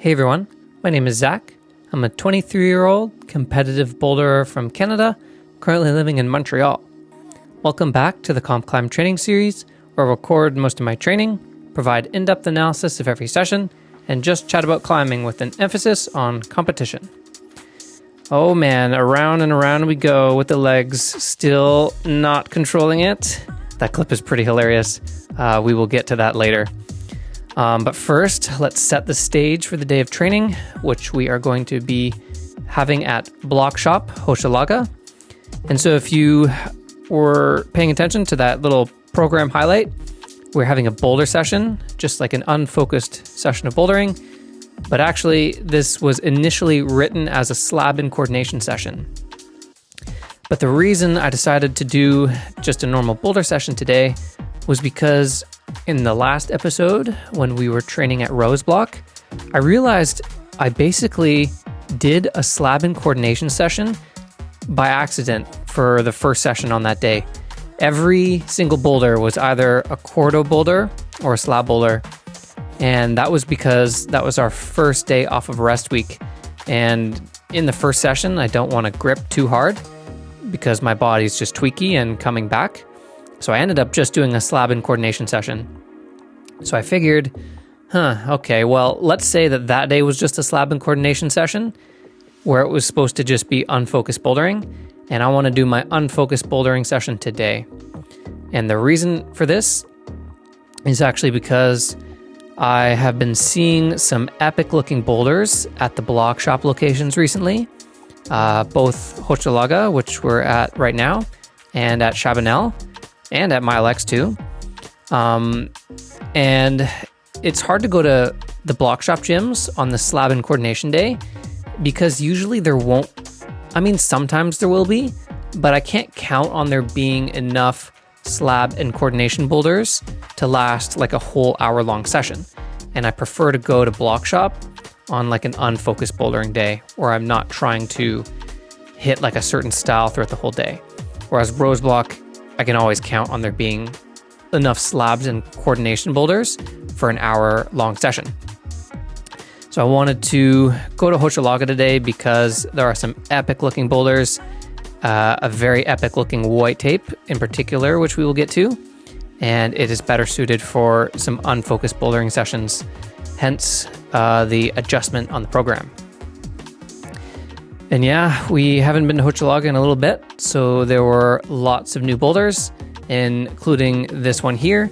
Hey everyone, my name is Zach. I'm a 23-year-old competitive boulderer from Canada, currently living in Montreal. Welcome back to the COMPCLIMB training series, where I record most of my training, provide in-depth analysis of every session, and just chat about climbing with an emphasis on competition. Oh man, around and around we go with the legs, still not controlling it. That clip is pretty hilarious. We will get to that later. But first, let's set the stage for the day of training, which we are going to be having at Bloc Shop, Hochelaga. And so if you were paying attention to that little program highlight, we're having a boulder session, just like an unfocused session of bouldering. But actually, this was initially written as a slab and coordination session. But the reason I decided to do just a normal boulder session today was because in the last episode, when we were training at Rose Block, I realized I basically did a slab and coordination session by accident for the first session on that day. Every single boulder was either a cordo boulder or a slab boulder. And that was because that was our first day off of rest week. And in the first session, I don't want to grip too hard because my body's just tweaky and coming back. So I ended up just doing a slab and coordination session. So I figured, okay, well, let's say that day was just a slab and coordination session where it was supposed to just be unfocused bouldering. And I want to do my unfocused bouldering session today. And the reason for this is actually because I have been seeing some epic looking boulders at the Bloc Shop locations recently, both Hochelaga, which we're at right now, and at Chabanel, and at Mile X too. And it's hard to go to the Bloc Shop gyms on the slab and coordination day because usually there won't, sometimes there will be, but I can't count on there being enough slab and coordination boulders to last like a whole hour-long session. And I prefer to go to Bloc Shop on like an unfocused bouldering day where I'm not trying to hit like a certain style throughout the whole day. Whereas Rose Block, I can always count on there being enough slabs and coordination boulders for an hour-long session. So I wanted to go to Hochelaga today because there are some epic-looking boulders, a very epic-looking white tape in particular, which we will get to, and it is better suited for some unfocused bouldering sessions, hence the adjustment on the program. And yeah, we haven't been to Hochelaga in a little bit, so there were lots of new boulders, including this one here,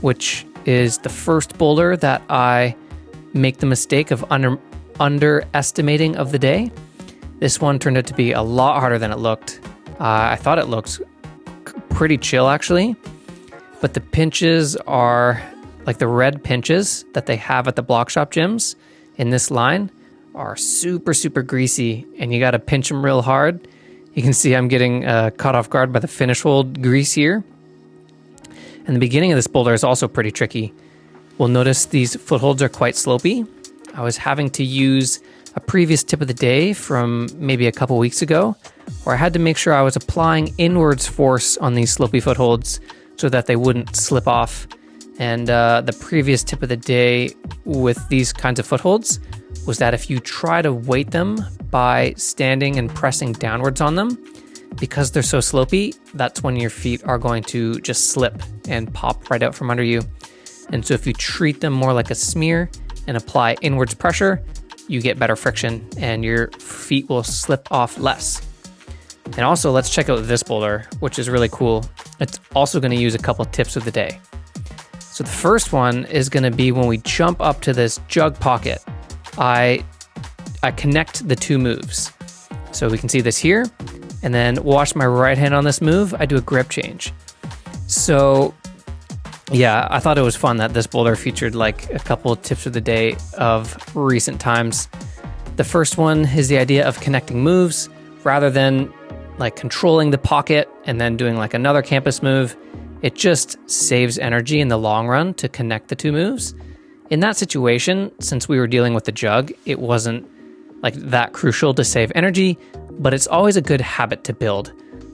which is the first boulder that I make the mistake of underestimating of the day. This one turned out to be a lot harder than it looked. I thought it looked pretty chill actually, but the pinches are like the red pinches that they have at the Bloc Shop gyms in this line are super, super greasy, and you got to pinch them real hard. You can see I'm getting caught off guard by the finish hold grease here. And the beginning of this boulder is also pretty tricky. We'll notice these footholds are quite slopey. I was having to use a previous tip of the day from maybe a couple weeks ago, where I had to make sure I was applying inwards force on these slopey footholds so that they wouldn't slip off. And the previous tip of the day with these kinds of footholds was that if you try to weight them by standing and pressing downwards on them, because they're so slopey, that's when your feet are going to just slip and pop right out from under you. And so if you treat them more like a smear and apply inwards pressure, you get better friction and your feet will slip off less. And also let's check out this boulder, which is really cool. It's also going to use a couple of tips of the day. So the first one is going to be when we jump up to this jug pocket, I connect the two moves. So we can see this here, and then watch my right hand on this move, I do a grip change. So yeah, I thought it was fun that this boulder featured like a couple of tips of the day of recent times. The first one is the idea of connecting moves rather than like controlling the pocket and then doing like another campus move. It just saves energy in the long run to connect the two moves. In that situation, since we were dealing with the jug, it wasn't like that crucial to save energy, but it's always a good habit to build,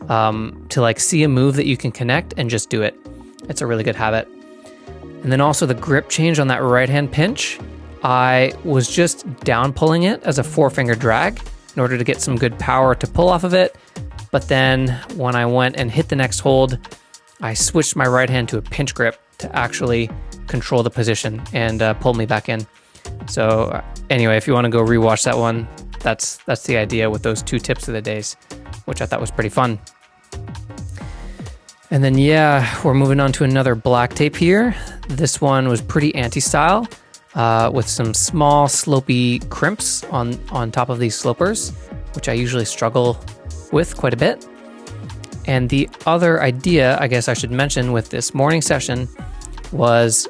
to like see a move that you can connect and just do it. It's a really good habit. And then also the grip change on that right hand pinch I was just down pulling it as a 4-finger drag in order to get some good power to pull off of it. But then when I went and hit the next hold, I switched my right hand to a pinch grip to actually control the position and pull me back in. So anyway, if you want to go rewatch that one, that's the idea with those 2 tips of the days, which I thought was pretty fun. And then yeah, we're moving on to another black tape here. This one was pretty anti-style with some small slopey crimps on top of these slopers, which I usually struggle with quite a bit. And the other idea, I guess I should mention with this morning session, was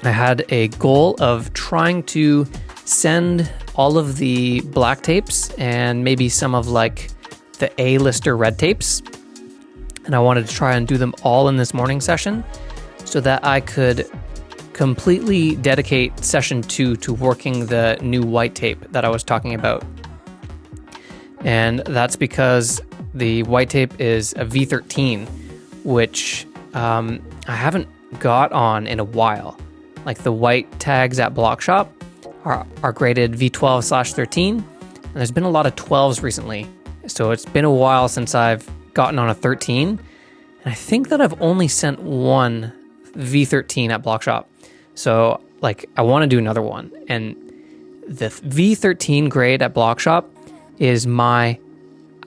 I had a goal of trying to send all of the black tapes and maybe some of like the A-lister red tapes. And I wanted to try and do them all in this morning session so that I could completely dedicate session 2 to working the new white tape that I was talking about. And that's because the white tape is a V13, which I haven't got on in a while. Like the white tags at Bloc Shop are graded V12/13, and there's been a lot of 12s recently. So it's been a while since I've gotten on a 13, and I think that I've only sent one V13 at Bloc Shop. So like I want to do another one, and the V13 grade at Bloc Shop is my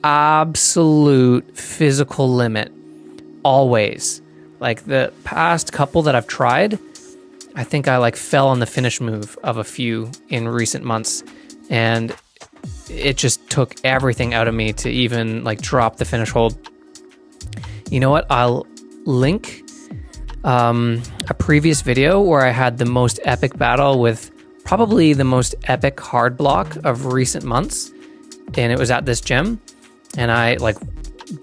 absolute physical limit always. Like the past couple that I've tried, I think I like fell on the finish move of a few in recent months, and it just took everything out of me to even like drop the finish hold. You know what? I'll link a previous video where I had the most epic battle with probably the most epic hard block of recent months, and it was at this gym, and I like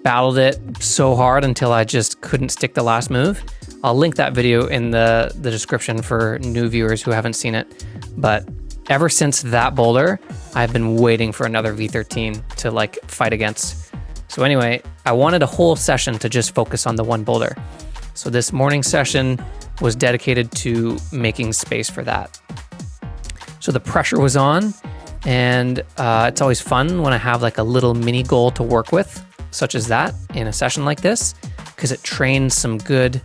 battled it so hard until I just couldn't stick the last move. I'll link that video in the description for new viewers who haven't seen it. But ever since that boulder, I've been waiting for another V13 to like fight against. So anyway, I wanted a whole session to just focus on the one boulder. So this morning session was dedicated to making space for that. So the pressure was on, and it's always fun when I have like a little mini goal to work with, such as that in a session like this, because it trains some good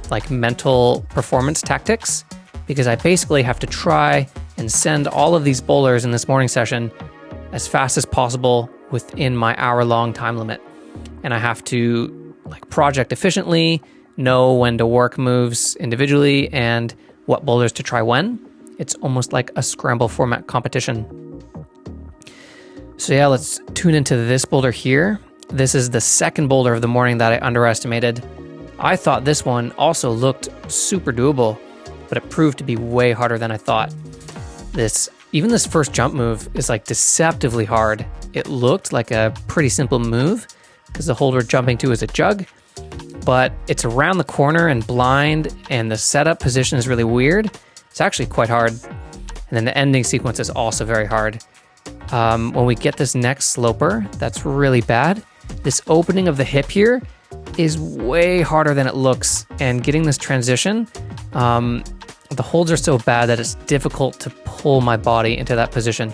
like mental performance tactics, because I basically have to try and send all of these boulders in this morning session as fast as possible within my hour-long time limit. And I have to like project efficiently, know when to work moves individually and what boulders to try when. It's almost like a scramble format competition. So yeah, let's tune into this boulder here. This is the second boulder of the morning that I underestimated. I thought this one also looked super doable, but it proved to be way harder than I thought. Even this first jump move is like deceptively hard. It looked like a pretty simple move because the hold we're jumping to is a jug, but it's around the corner and blind, and the setup position is really weird. It's actually quite hard. And then the ending sequence is also very hard. When we get this next sloper, that's really bad. This opening of the hip here is way harder than it looks, and getting this transition, the holds are so bad that it's difficult to pull my body into that position.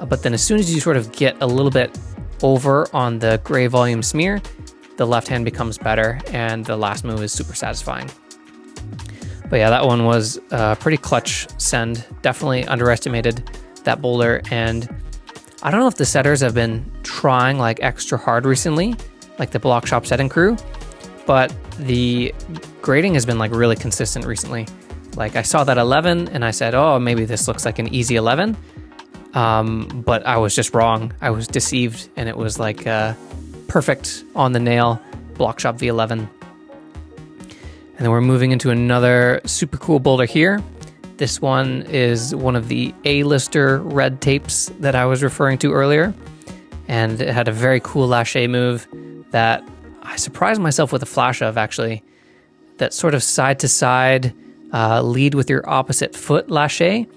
But then as soon as you sort of get a little bit over on the gray volume smear, the left hand becomes better, and the last move is super satisfying. But yeah, that one was a pretty clutch send. Definitely underestimated that boulder, and I don't know if the setters have been trying like extra hard recently, like the Bloc Shop setting crew, but the grading has been like really consistent recently. Like I saw that 11 and I said, oh, maybe this looks like an easy 11. But I was just wrong. I was deceived, and it was like perfect on the nail Bloc Shop V11. And then we're moving into another super cool boulder here. This one is one of the A-lister red tapes that I was referring to earlier. And it had a very cool lâché move that I surprised myself with a flash of, actually. That sort of side to side, lead with your opposite foot lâché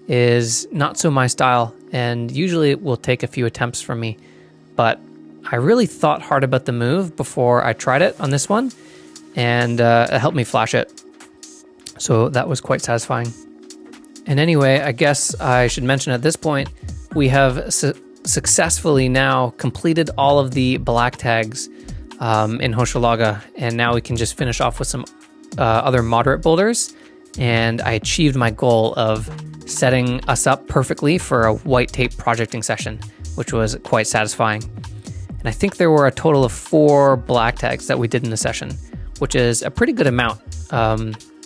is not so my style. And usually it will take a few attempts from me. But I really thought hard about the move before I tried it on this one. And it helped me flash it. So that was quite satisfying. And anyway, I guess I should mention at this point, we have successfully now completed all of the black tags in Hochelaga, and now we can just finish off with some other moderate boulders. And I achieved my goal of setting us up perfectly for a white tape projecting session, which was quite satisfying. And I think there were a total of 4 black tags that we did in the session, which is a pretty good amount.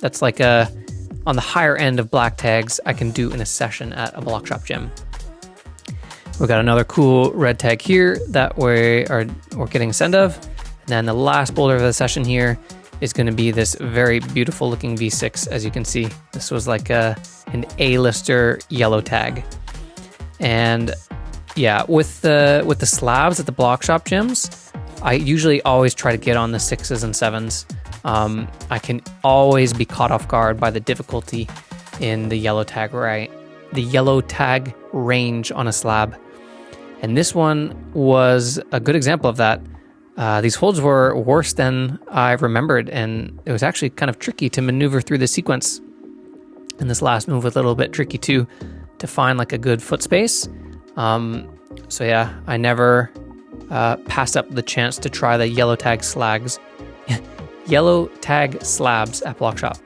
That's like on the higher end of black tags I can do in a session at a Bloc Shop gym. We got another cool red tag here that we're getting a send of. And then the last boulder of the session here is going to be this very beautiful looking V6. As you can see, this was like an A-lister yellow tag. And yeah, with the slabs at the Bloc Shop gyms, I usually always try to get on the 6s and 7s. I can always be caught off guard by the difficulty in the yellow tag range on a slab. And this one was a good example of that. These holds were worse than I remembered, and it was actually kind of tricky to maneuver through the sequence. And this last move was a little bit tricky too, to find like a good foot space. So yeah, I never passed up the chance to try the yellow tag slabs at Bloc Shop.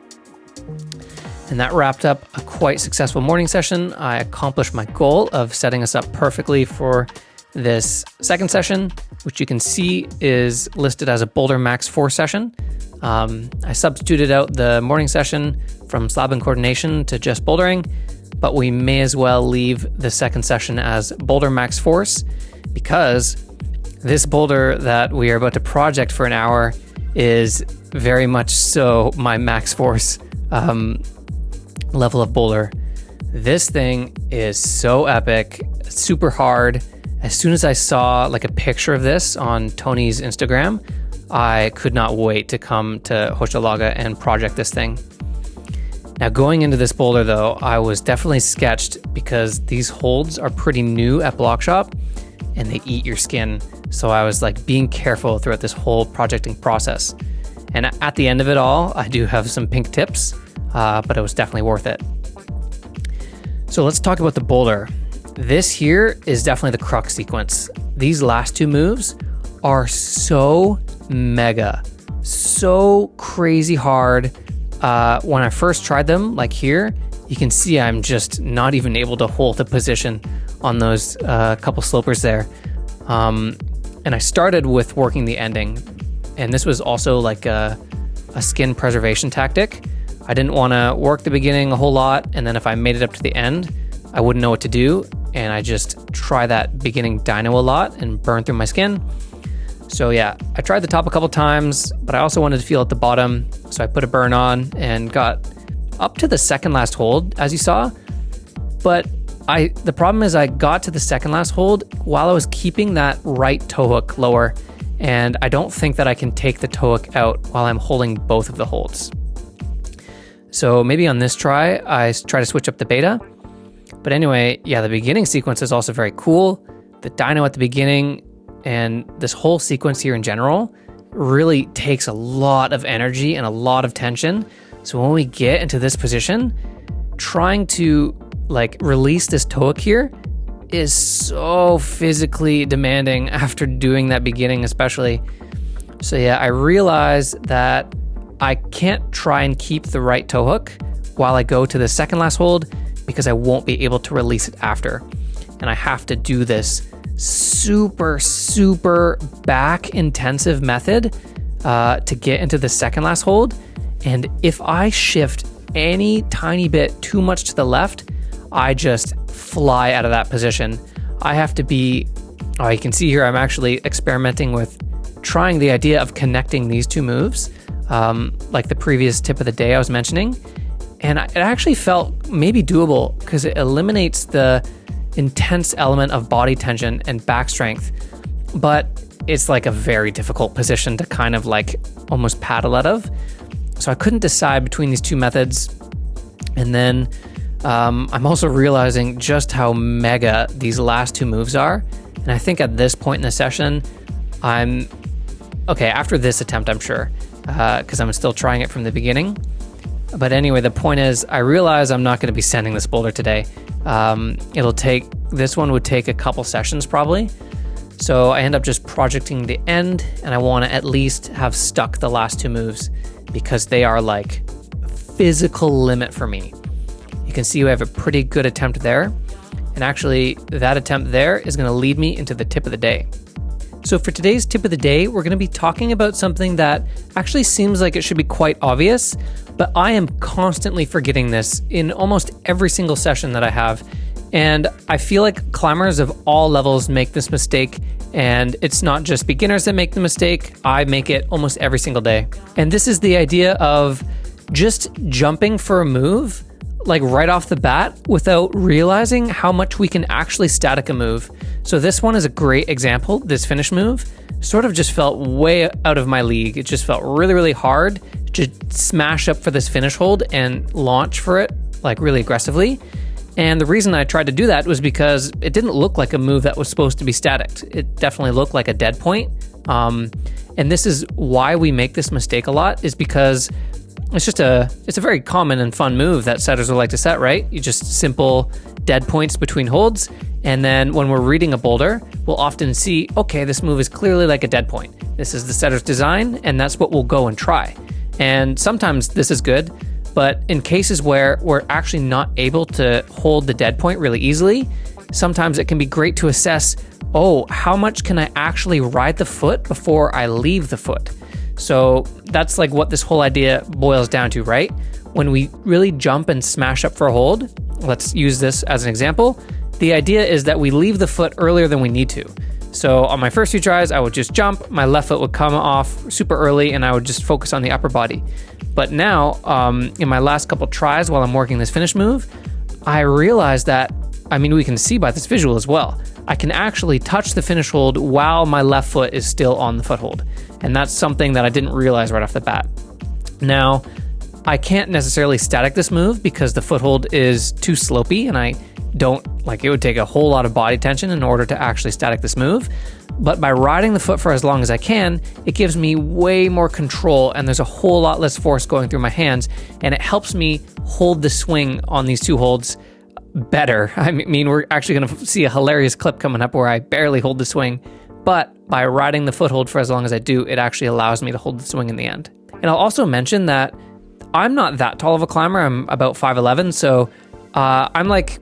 And that wrapped up a quite successful morning session. I accomplished my goal of setting us up perfectly for this second session, which you can see is listed as a Boulder Max 4 session. I substituted out the morning session from slab and coordination to just bouldering, but we may as well leave the second session as Boulder Max Force, because this boulder that we are about to project for an hour is very much so my max force level of boulder. This thing is so epic, super hard. As soon as I saw like a picture of this on Tony's Instagram, I could not wait to come to Hochelaga and project this thing. Now going into this boulder though, I was definitely sketched because these holds are pretty new at Bloc Shop and they eat your skin. So I was like being careful throughout this whole projecting process. And at the end of it all, I do have some pink tips, but it was definitely worth it. So let's talk about the boulder. This here is definitely the crux sequence. These last 2 moves are so mega, so crazy hard. When I first tried them, like here, you can see I'm just not even able to hold the position on those couple slopers there. And I started with working the ending, and this was also like a skin preservation tactic. I didn't want to work the beginning a whole lot, and then if I made it up to the end, I wouldn't know what to do, and I just try that beginning dyno a lot and burn through my skin. So yeah, I tried the top a couple times, but I also wanted to feel at the bottom, so I put a burn on and got up to the second last hold, as you saw. But the problem is I got to the second last hold while I was keeping that right toe hook lower, and I don't think that I can take the toe hook out while I'm holding both of the holds. So maybe on this try, I try to switch up the beta. But anyway, yeah, the beginning sequence is also very cool. The dyno at the beginning and this whole sequence here in general really takes a lot of energy and a lot of tension. So when we get into this position, trying to like release this toe hook here is so physically demanding after doing that beginning especially. So yeah, I realized that I can't try and keep the right toe hook while I go to the second last hold because I won't be able to release it after. And I have to do this super, super back intensive method to get into the second last hold. And if I shift any tiny bit too much to the left, I just fly out of that position. I have to be, you can see here, I'm actually experimenting with trying the idea of connecting these 2 moves, like the previous tip of the day I was mentioning. And it actually felt maybe doable because it eliminates the intense element of body tension and back strength, but it's like a very difficult position to kind of like almost paddle out of. So I couldn't decide between these 2 methods. And then I'm also realizing just how mega these last 2 moves are. And I think at this point in the session, after this attempt, I'm sure, because I'm still trying it from the beginning. But anyway, the point is, I realize I'm not going to be sending this boulder today. This one would take a couple sessions probably. So I end up just projecting the end, and I want to at least have stuck the last 2 moves because they are like physical limit for me. You can see we have a pretty good attempt there. And actually that attempt there is going to lead me into the tip of the day. So for today's tip of the day, we're going to be talking about something that actually seems like it should be quite obvious, but I am constantly forgetting this in almost every single session that I have. And I feel like climbers of all levels make this mistake, and it's not just beginners that make the mistake. I make it almost every single day. And this is the idea of just jumping for a move like right off the bat without realizing how much we can actually static a move. So this one is a great example. This finish move sort of just felt way out of my league. It just felt really, really hard to smash up for this finish hold and launch for it like really aggressively. And the reason I tried to do that was because it didn't look like a move that was supposed to be static. It definitely looked like a dead point. And this is why we make this mistake a lot, is because it's a very common and fun move that setters would like to set, right? You just simple dead points between holds. And then when we're reading a boulder, we'll often see, okay, this move is clearly like a dead point. This is the setter's design, and that's what we'll go and try. And sometimes this is good, but in cases where we're actually not able to hold the dead point really easily, sometimes it can be great to assess, oh, how much can I actually ride the foot before I leave the foot? So that's like what this whole idea boils down to, right? When we really jump and smash up for a hold, let's use this as an example. The idea is that we leave the foot earlier than we need to. So on my first few tries, I would just jump, my left foot would come off super early, and I would just focus on the upper body. But now, in my last couple tries while I'm working this finish move, I realized that, we can see by this visual as well, I can actually touch the finish hold while my left foot is still on the foothold. And that's something that I didn't realize right off the bat. Now, I can't necessarily static this move because the foothold is too slopey, and it would take a whole lot of body tension in order to actually static this move. But by riding the foot for as long as I can, it gives me way more control, and there's a whole lot less force going through my hands, and it helps me hold the swing on these 2 holds better. We're actually going to see a hilarious clip coming up where I barely hold the swing, but by riding the foothold for as long as I do, it actually allows me to hold the swing in the end. And I'll also mention that I'm not that tall of a climber. I'm about 5'11", so I'm like,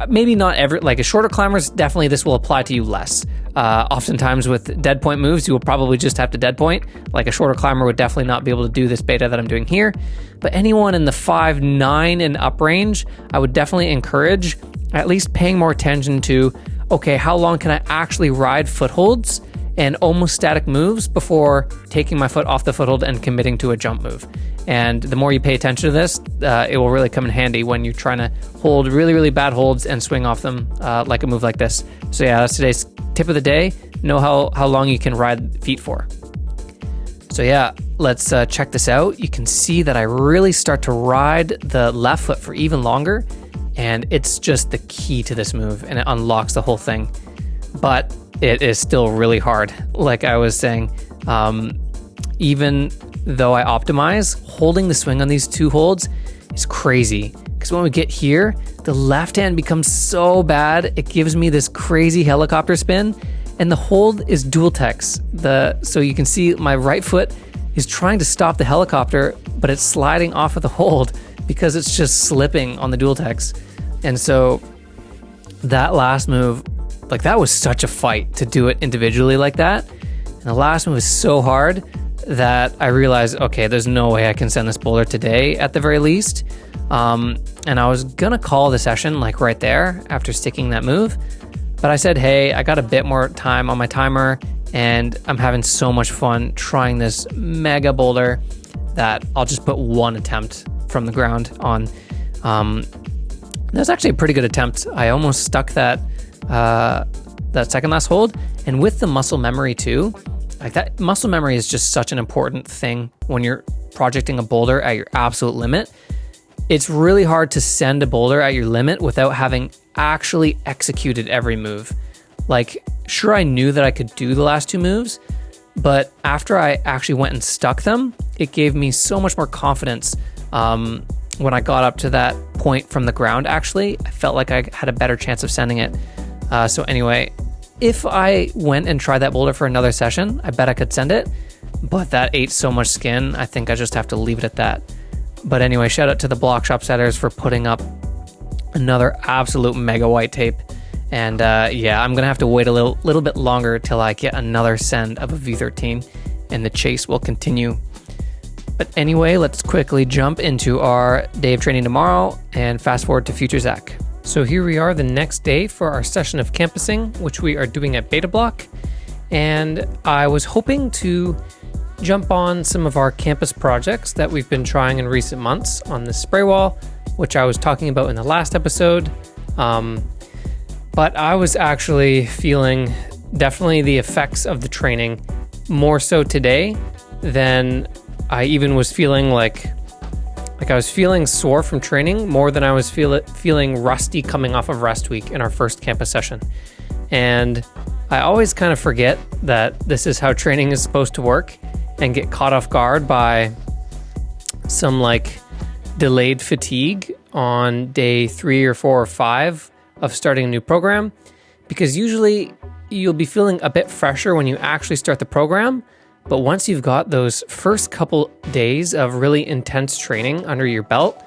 maybe not every, like a shorter climbers, definitely this will apply to you less. Oftentimes with dead point moves, you will probably just have to dead point. Like a shorter climber would definitely not be able to do this beta that I'm doing here. But anyone in the 5'9" and up range, I would definitely encourage at least paying more attention to, okay, how long can I actually ride footholds and almost static moves before taking my foot off the foothold and committing to a jump move. And the more you pay attention to this, it will really come in handy when you're trying to hold really, really bad holds and swing off them like a move like this. So yeah, that's today's tip of the day. Know how long you can ride feet for. So yeah, let's check this out. You can see that I really start to ride the left foot for even longer, and it's just the key to this move, and it unlocks the whole thing. But it is still really hard. Like I was saying, even though I optimize, holding the swing on these 2 holds is crazy. Because when we get here, the left hand becomes so bad, it gives me this crazy helicopter spin, and the hold is dual text. So you can see my right foot is trying to stop the helicopter, but it's sliding off of the hold because it's just slipping on the dual text. And so that last move, like that was such a fight to do it individually like that. And the last move is so hard that I realized, okay, there's no way I can send this boulder today at the very least. And I was gonna call the session like right there after sticking that move. But I said, hey, I got a bit more time on my timer and I'm having so much fun trying this mega boulder that I'll just put 1 attempt from the ground on. That's actually a pretty good attempt. I almost stuck that second last hold. And with the muscle memory too, like that muscle memory is just such an important thing when you're projecting a boulder at your absolute limit. It's really hard to send a boulder at your limit without having actually executed every move. Like, sure, I knew that I could do the last 2 moves, but after I actually went and stuck them, it gave me so much more confidence When I got up to that point from the ground, actually, I felt like I had a better chance of sending it. So anyway, if I went and tried that boulder for another session, I bet I could send it, but that ate so much skin, I think I just have to leave it at that. But anyway, shout out to the Bloc Shop setters for putting up another absolute mega white tape. And yeah, I'm gonna have to wait a little bit longer till I get another send of a V13 and the chase will continue. But anyway, let's quickly jump into our day of training tomorrow and fast forward to Future Zach. So here we are the next day for our session of campusing, which we are doing at Beta Block. And I was hoping to jump on some of our campus projects that we've been trying in recent months on the spray wall, which I was talking about in the last episode. But I was actually feeling definitely the effects of the training more so today than I even was feeling like I was feeling sore from training more than I was feeling rusty coming off of rest week in our first campus session. And I always kind of forget that this is how training is supposed to work and get caught off guard by some like delayed fatigue on day 3 or 4 or 5 of starting a new program, because usually you'll be feeling a bit fresher when you actually start the program. But once you've got those first couple days of really intense training under your belt,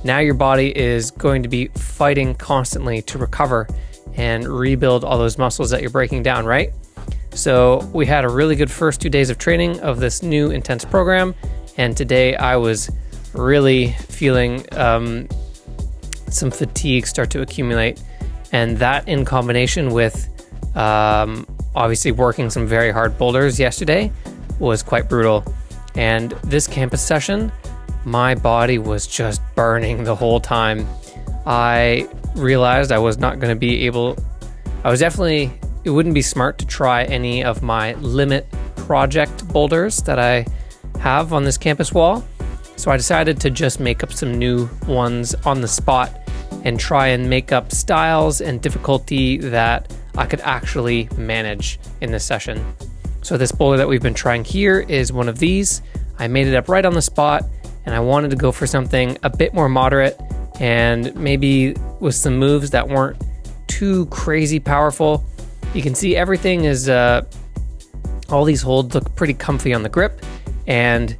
now your body is going to be fighting constantly to recover and rebuild all those muscles that you're breaking down, right? So we had a really good first 2 days of training of this new intense program. And today I was really feeling some fatigue start to accumulate. And that in combination with obviously working some very hard boulders yesterday was quite brutal. And this campus session, my body was just burning the whole time. I realized I was not going to be able, it wouldn't be smart to try any of my limit project boulders that I have on this campus wall. So I decided to just make up some new ones on the spot and try and make up styles and difficulty that I could actually manage in this session. So this boulder that we've been trying here is one of these. I made it up right on the spot, and I wanted to go for something a bit more moderate and maybe with some moves that weren't too crazy powerful. You can see everything is, all these holds look pretty comfy on the grip. And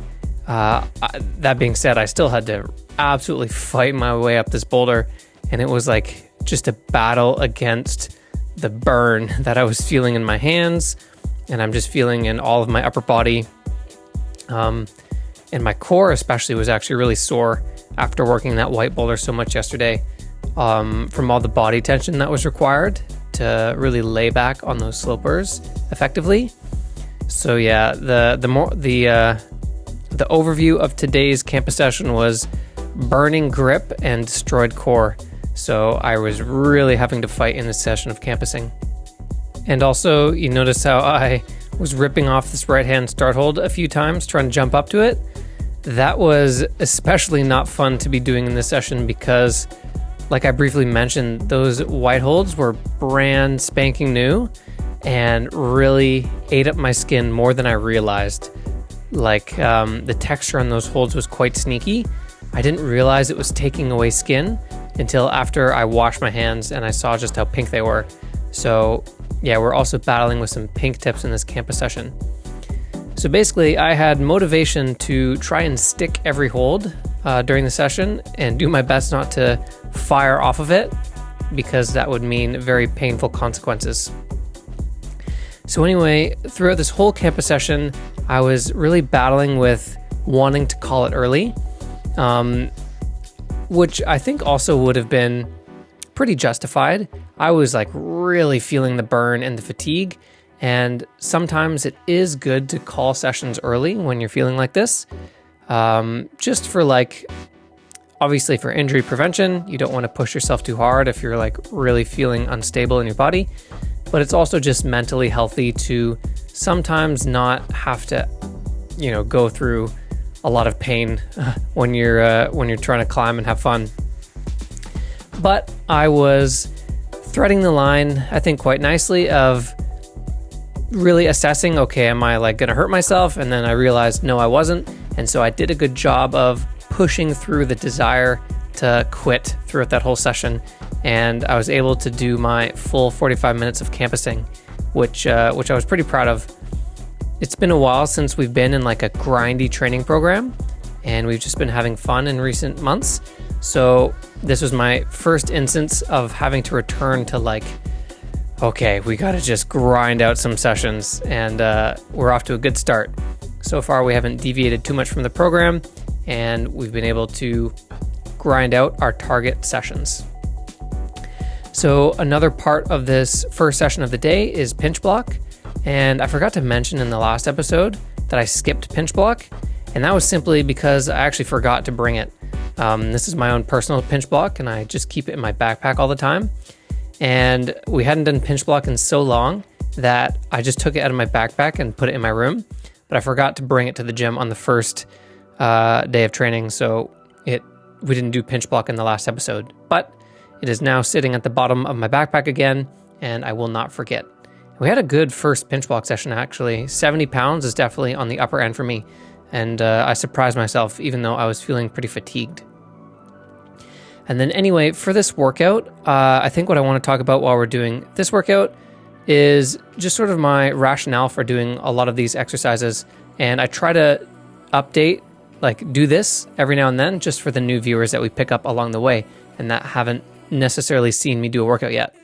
that being said, I still had to absolutely fight my way up this boulder. And it was like just a battle against the burn that I was feeling in my hands. And I'm just feeling in all of my upper body. And my core especially was actually really sore after working that white boulder so much yesterday, from all the body tension that was required to really lay back on those slopers effectively. So yeah, the overview of today's campus session was burning grip and destroyed core. So I was really having to fight in this session of campusing. And also, you notice how I was ripping off this right hand start hold a few times trying to jump up to it. That was especially not fun to be doing in this session because, like I briefly mentioned, those white holds were brand spanking new and really ate up my skin more than I realized. Like the texture on those holds was quite sneaky. I didn't realize it was taking away skin until after I washed my hands and I saw just how pink they were. So yeah, we're also battling with some pink tips in this campus session. So basically, I had motivation to try and stick every hold during the session and do my best not to fire off of it because that would mean very painful consequences. So anyway, throughout this whole campus session, I was really battling with wanting to call it early, which I think also would have been pretty justified. I was like really feeling the burn and the fatigue, and sometimes it is good to call sessions early when you're feeling like this, just for like, obviously for injury prevention. You don't want to push yourself too hard if you're like really feeling unstable in your body, but it's also just mentally healthy to sometimes not have to, go through a lot of pain when you're trying to climb and have fun. But I was threading the line, I think, quite nicely of really assessing, okay, am I like gonna hurt myself? And then I realized, no, I wasn't. And so I did a good job of pushing through the desire to quit throughout that whole session. And I was able to do my full 45 minutes of campusing, which I was pretty proud of. It's been a while since we've been in like a grindy training program, and we've just been having fun in recent months. So this was my first instance of having to return to like, okay, we got to just grind out some sessions, and we're off to a good start. So far, we haven't deviated too much from the program, and we've been able to grind out our target sessions. So another part of this first session of the day is pinch block. And I forgot to mention in the last episode that I skipped pinch block. And that was simply because I actually forgot to bring it. This is my own personal pinch block, and I just keep it in my backpack all the time. And we hadn't done pinch block in so long that I just took it out of my backpack and put it in my room. But I forgot to bring it to the gym on the first day of training. So we didn't do pinch block in the last episode. But it is now sitting at the bottom of my backpack again, and I will not forget. We had a good first pinch block session, actually. 70 pounds is definitely on the upper end for me, and I surprised myself even though I was feeling pretty fatigued. And then anyway, for this workout, I think what I want to talk about while we're doing this workout is just sort of my rationale for doing a lot of these exercises. And I try to update, like do this every now and then just for the new viewers that we pick up along the way and that haven't necessarily seen me do a workout yet.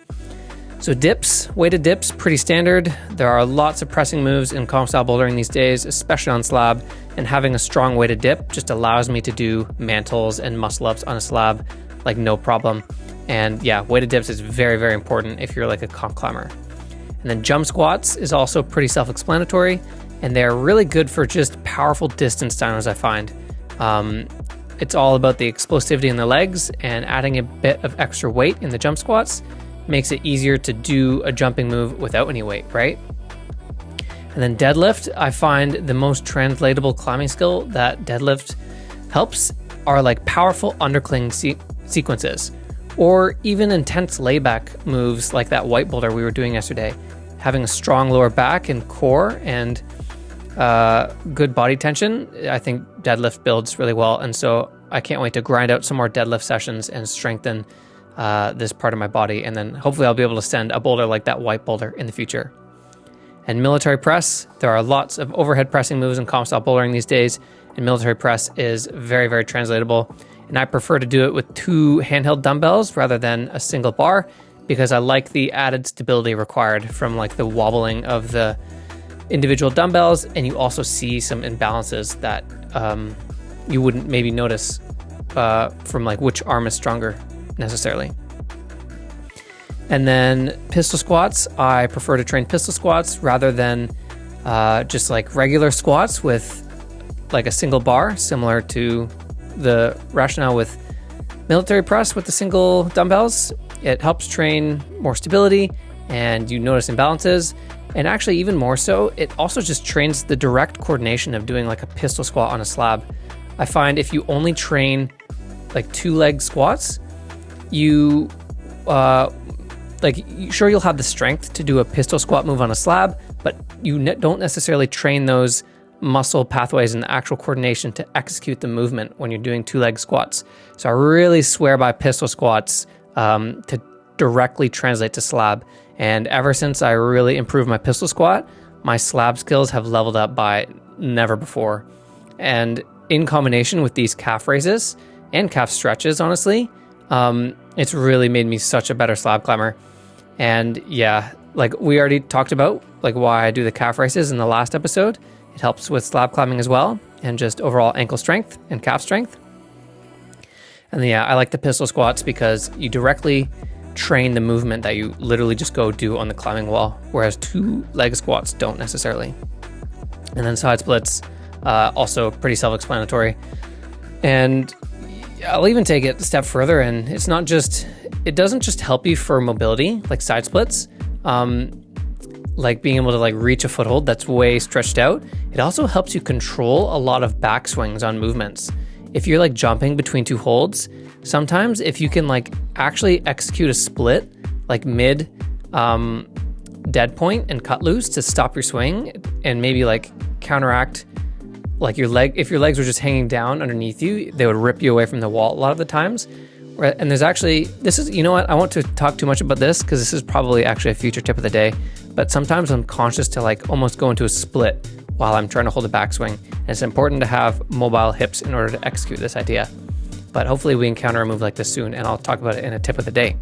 So dips, weighted dips, pretty standard. There are lots of pressing moves in comp style bouldering these days, especially on slab, and having a strong weighted dip just allows me to do mantles and muscle ups on a slab like no problem. And yeah, weighted dips is very, very important if you're like a comp climber. And then jump squats is also pretty self-explanatory, and they're really good for just powerful distance downers, I find. It's all about the explosivity in the legs, and adding a bit of extra weight in the jump squats makes it easier to do a jumping move without any weight, right? And then deadlift, I find the most translatable climbing skill that deadlift helps are like powerful undercling sequences, or even intense layback moves like that white boulder we were doing yesterday. Having a strong lower back and core and good body tension, I think deadlift builds really well. And so I can't wait to grind out some more deadlift sessions and strengthen this part of my body. And then hopefully I'll be able to send a boulder like that white boulder in the future. And military press, there are lots of overhead pressing moves in comp style bouldering these days. And military press is very, very translatable. And I prefer to do it with 2 handheld dumbbells rather than a single bar, because I like the added stability required from like the wobbling of the individual dumbbells. And you also see some imbalances that you wouldn't maybe notice from like which arm is stronger necessarily. And then pistol squats, I prefer to train pistol squats rather than just like regular squats with like a single bar, similar to the rationale with military press with the single dumbbells. It helps train more stability and you notice imbalances. And actually even more so, it also just trains the direct coordination of doing like a pistol squat on a slab. I find if you only train like 2-leg squats, you sure you'll have the strength to do a pistol squat move on a slab, but you don't necessarily train those muscle pathways and the actual coordination to execute the movement when you're doing 2-leg squats. So I really swear by pistol squats to directly translate to slab. And ever since I really improved my pistol squat, my slab skills have leveled up by never before. And in combination with these calf raises and calf stretches, honestly, it's really made me such a better slab climber. And yeah, like we already talked about like why I do the calf raises in the last episode. It helps with slab climbing as well, and just overall ankle strength and calf strength. And yeah, I like the pistol squats because you directly train the movement that you literally just go do on the climbing wall, whereas 2-leg squats don't necessarily. And then side splits, also pretty self-explanatory. And I'll even take it a step further, and it doesn't just help you for mobility, like side splits, like being able to like reach a foothold that's way stretched out. It also helps you control a lot of back swings on movements. If you're like jumping between 2 holds, sometimes if you can like actually execute a split, like mid dead point and cut loose to stop your swing and maybe like counteract like if your legs were just hanging down underneath you, they would rip you away from the wall a lot of the times. And there's actually, this is, you know what, I won't to talk too much about this because this is probably actually a future tip of the day, but sometimes I'm conscious to like almost go into a split while I'm trying to hold a backswing. And it's important to have mobile hips in order to execute this idea. But hopefully we encounter a move like this soon, and I'll talk about it in a tip of the day.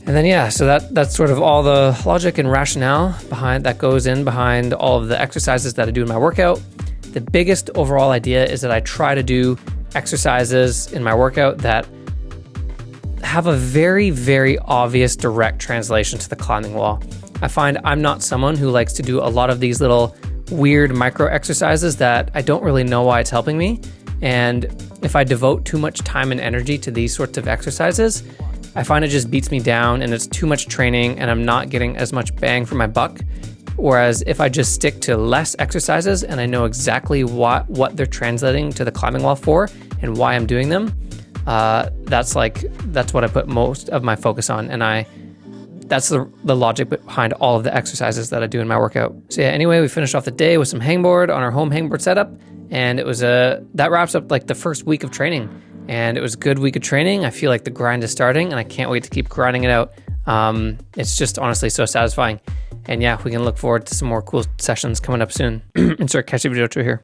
And then, yeah, so that's sort of all the logic and rationale that goes in behind all of the exercises that I do in my workout. The biggest overall idea is that I try to do exercises in my workout that have a very, very obvious direct translation to the climbing wall. I find I'm not someone who likes to do a lot of these little weird micro exercises that I don't really know why it's helping me. And if I devote too much time and energy to these sorts of exercises, I find it just beats me down and it's too much training and I'm not getting as much bang for my buck. Whereas if I just stick to less exercises and I know exactly what they're translating to the climbing wall for and why I'm doing them, that's what I put most of my focus on. And that's the logic behind all of the exercises that I do in my workout. So yeah, anyway, we finished off the day with some hangboard on our home hangboard setup. And it was that wraps up like the first week of training. And it was a good week of training. I feel like the grind is starting and I can't wait to keep grinding it out. It's just honestly so satisfying. And yeah, we can look forward to some more cool sessions coming up soon. Insert catchy video to here.